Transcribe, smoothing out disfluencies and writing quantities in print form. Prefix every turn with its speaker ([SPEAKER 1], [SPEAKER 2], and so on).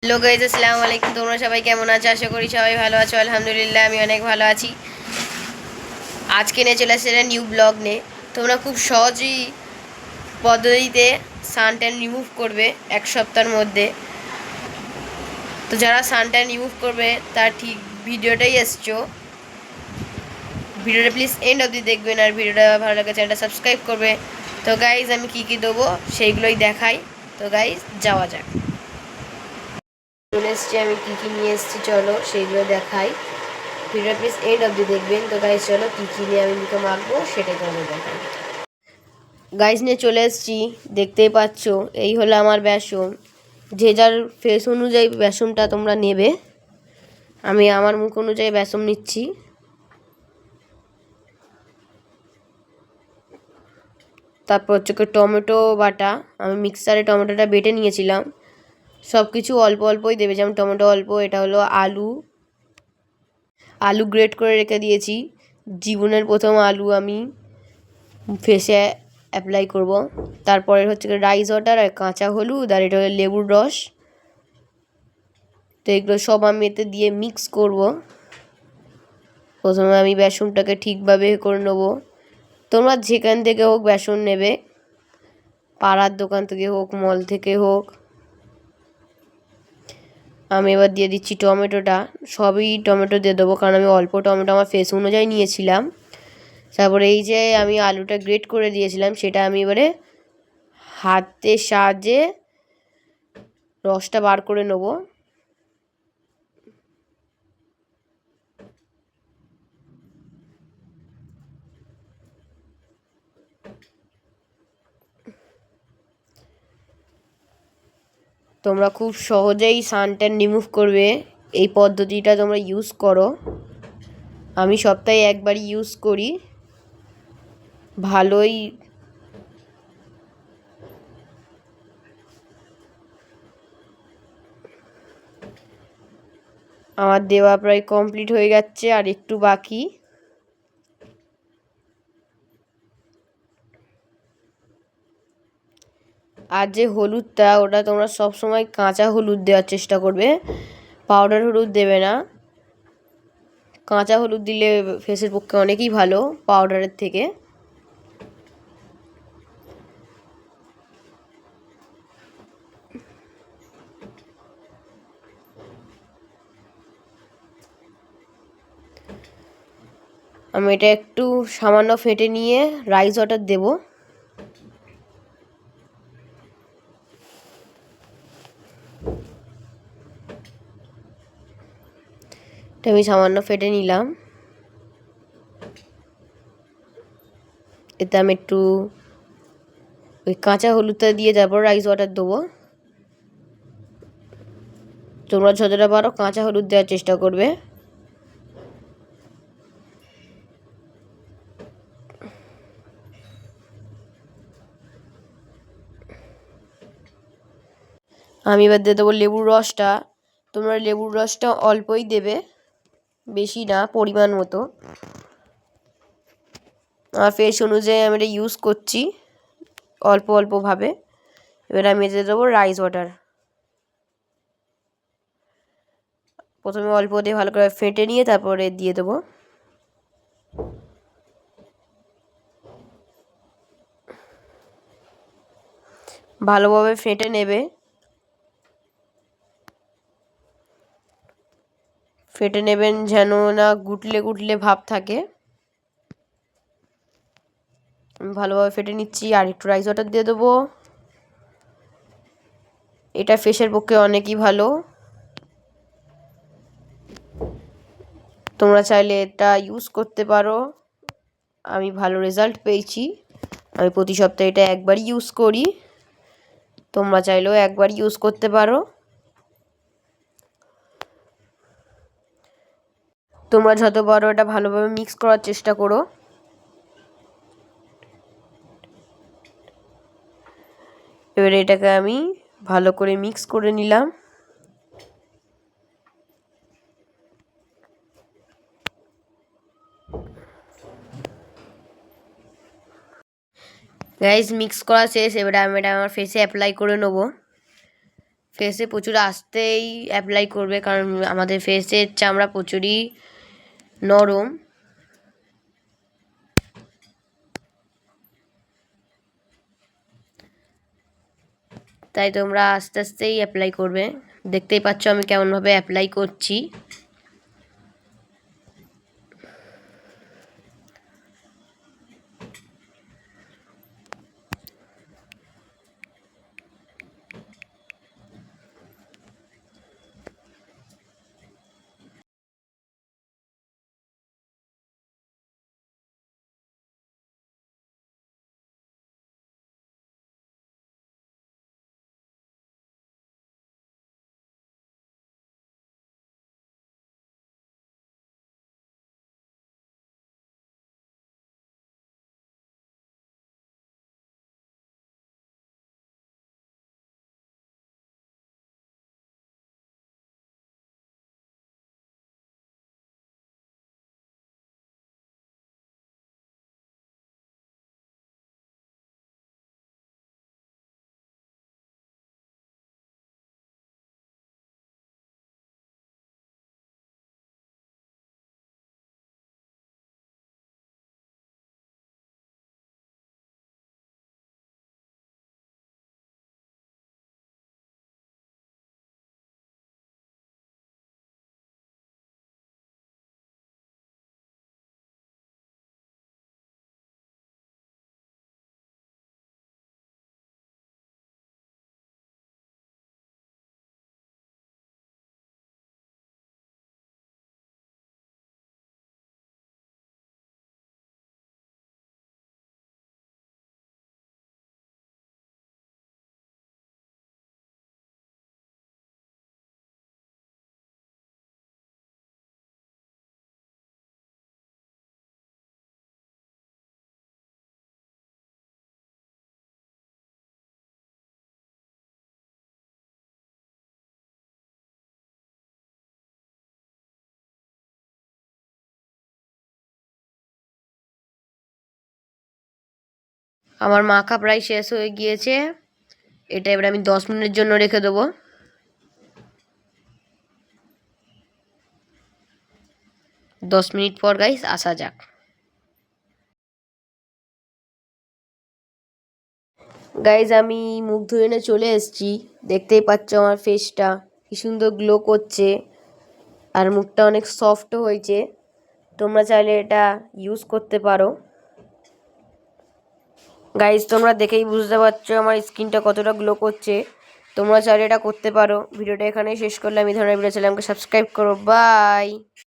[SPEAKER 1] Hello guys, আসসালামু আলাইকুম। তোমরা সবাই কেমন আছো? আশা করি সবাই ভালো আছো। আলহামদুলিল্লাহ, আমি অনেক ভালো আছি। আজকে নিয়ে চলে আসছে একটা নিউ ব্লগ নিয়ে। তোমরা খুব সহজেই পদ্ধতিতে সানট্যান রিমুভ করবে 1 সপ্তাহের মধ্যে। তো যারা সানট্যান রিমুভ করবে তার ঠিক ভিডিওটাই এসছো। ভিডিওটা প্লিজ এন্ড অবধি দেখবেন, আর ভিডিওটা ভালো লাগে চ্যানেলটা সাবস্ক্রাইব করবে। তো গাইজ, আমি কী কী দেবো সেইগুলোই দেখাই। তো গাইজ, যাওয়া যাক। চলে এসছি, আমি কী কী নিয়ে এসেছি চলো সেইগুলো দেখাই। ভিডিও প্লিজ এন্ড অবধি দেখবেন। তো গাইজ চলো, কী কী নিয়ে আমি মুখে মাখবো সেটাই তোমাদের দেখাই। গাইজ নিয়ে চলে এসেছি, দেখতেই পাচ্ছ। এই হলো আমার বেসম। যে যার ফেস অনুযায়ী বেসমটা তোমরা নেবে। আমি আমার মুখ অনুযায়ী বেসম নিচ্ছি। তারপর হচ্ছে টমেটো বাটা। আমি মিক্সারে টমেটোটা বেটে নিয়েছিলাম। সব কিছু অল্প অল্পই দেবে, যেমন টমেটো অল্প। এটা হলো আলু গ্রেট করে রেখে দিয়েছি। জীবনের প্রথম আলু আমি ফেসে অ্যাপ্লাই করব। তারপরে হচ্ছে রাইস ওয়াটার আর কাঁচা হলুদ, আর এটা হলো লেবুর রস। তো এগুলো সব আমি এতে দিয়ে মিক্স করব। প্রথমে আমি বেসনটাকে ঠিকভাবে করে নেবো। তোমরা যেখান থেকে হোক বেসন নেবে, পাড়ার দোকান থেকে হোক, মল থেকে হোক। আমি এবার দিয়ে দিচ্ছি টমেটোটা। সবই টমেটো দিয়ে দেবো, কারণ আমি অল্প টমেটো আমার ফেস অনুযায়ী নিয়েছিলাম। তারপরে এই যে আমি আলুটা গ্রেট করে দিয়েছিলাম, সেটা আমি এবারে হাতের সাহায্যে রসটা বার করে নেব। তোমরা খুব সহজেই সানট্যান রিমুভ করবে। এই পদ্ধতিটা তোমরা ইউজ করো। আমি সপ্তাহে একবারই ইউজ করি। ভালোই আমার দেওয়া প্রায় কমপ্লিট হয়ে যাচ্ছে, আর একটু বাকি। আর যে হলুদটা, ওটা তোমরা সবসময় কাঁচা হলুদ দেওয়ার চেষ্টা করবে, পাউডার হলুদ দেবে না। কাঁচা হলুদ দিলে ফেসের পক্ষে অনেকই ভালো পাউডারের থেকে। আমি এটা একটু সামান্য ফেটে নিয়ে রাইস ওয়াটার দেবো। এটা আমি সামান্য ফেটে নিলাম। এতে আমি একটু ওই কাঁচা হলুদটা দিয়ে তারপর রাইস ওয়াটার দেবো। তোমরা যতটা পারো কাঁচা হলুদ দেওয়ার চেষ্টা করবে। আমি এবার দিয়ে দেবো লেবুর রসটা। তোমরা লেবুর রসটা অল্পই দেবে, বেশি না, পরিমাণ মতো। আমার ফেস অনুযায়ী আমি এটা ইউজ করছি অল্প অল্পভাবে। এবার আমি দিয়ে দেবো রাইস ওয়াটার। প্রথমে অল্প দিয়ে ভালো করে ফেটে নিয়ে তারপরে দিয়ে দেবো। ভালোভাবে ফেটে নেবে। ফেটে নেবেন যেন না গুটলে গুটলে ভাব থাকে। আমি ভালোভাবে ফেটে নিচ্ছি, আর একটু রাইস ওয়াটার দিয়ে দেবো। এটা ফেসের পক্ষে অনেকই ভালো। তোমরা চাইলে এটা ইউজ করতে পারো। আমি ভালো রেজাল্ট পেয়েছি। আমি প্রতি সপ্তাহে এটা একবারই ইউজ করি। তোমরা চাইলেও একবার ইউজ করতে পারো। তোমরা যত পারো এটা ভালোভাবে মিক্স করার চেষ্টা করো। এবারে এটাকে আমি ভালো করে মিক্স করে নিলাম। গাইস, মিক্স করা শেষ। এবারে আমি এটা আমার ফেসে অ্যাপ্লাই করে নেবো। ফেসে প্রচুর আস্তেই অ্যাপ্লাই করবে, কারণ আমাদের ফেসের চামড়া প্রচুরই নরম। তাই তোমরা আস্তে আস্তেই অ্যাপ্লাই করবে। দেখতেই পাচ্ছ আমি কেমনভাবে অ্যাপ্লাই করছি। আমার মাখা প্রায় শেষ হয়ে গিয়েছে। এটা এবার আমি 10 মিনিটের জন্য রেখে দেবো। 10 মিনিট পর গাইস আসা যাক। গাইজ আমি মুখ ধুয়ে এনে চলে এসেছি। দেখতেই পাচ্ছ আমার ফেসটা কি সুন্দর গ্লো করছে, আর মুখটা অনেক সফটও হয়েছে। তোমরা চাইলে এটা ইউজ করতে পারো। গাইজ তোমরা দেখেই বুঝতে পারছো আমার স্কিনটা কতটা গ্লো করছে। তোমরা চাইলে এটা করতে পারো। ভিডিওটা এখানেই শেষ করলাম। এই ধরনের ভিডিও চাইলে আমাকে সাবস্ক্রাইব করো। বাই।